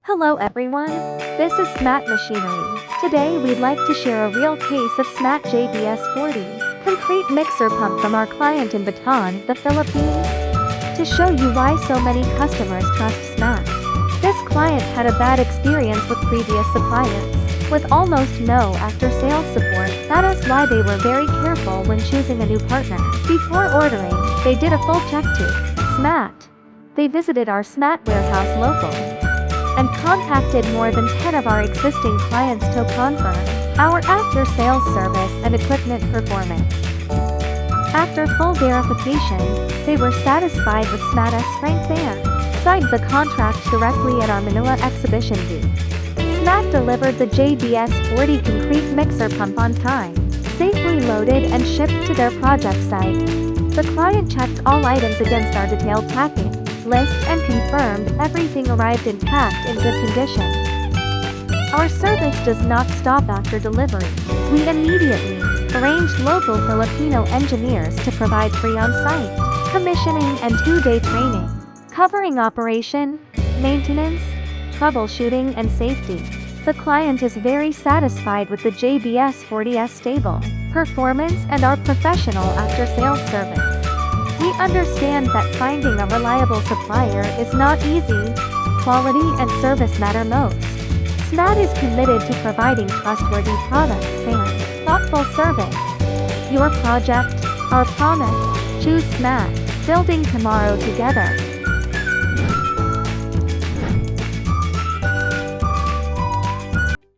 Hello everyone, this is SMAT Machinery. Today we'd like to share a real case of SMAT JBS40 Concrete mixer pump from our client in Bataan, the Philippines. To show you why so many customers trust SMAT. This client had a bad experience with previous suppliers, with almost no after-sales support. That is why they were very careful when choosing a new partner. Before ordering, they did a full check to SMAT. They visited our SMAT warehouse local and contacted more than 10 of our existing clients to confirm our after-sales service and equipment performance. After full verification, they were satisfied with SMAT's strength and signed the contract directly at our Manila exhibition booth. SMAT delivered the JBS40 Concrete mixer pump on time, safely loaded and shipped to their project site. The client checked all items against our detailed packing list and confirmed everything arrived intact in good condition. Our service does not stop after delivery. We immediately arranged local Filipino engineers to provide free on-site commissioning and 2-day training, covering operation, maintenance, troubleshooting and safety. The client is very satisfied with the JBS40's stable performance and our professional after-sales service. We understand that finding a reliable supplier is not easy. Quality and service matter most. SMAT is committed to providing trustworthy products and thoughtful service. Your project, our promise. Choose SMAT. Building tomorrow together.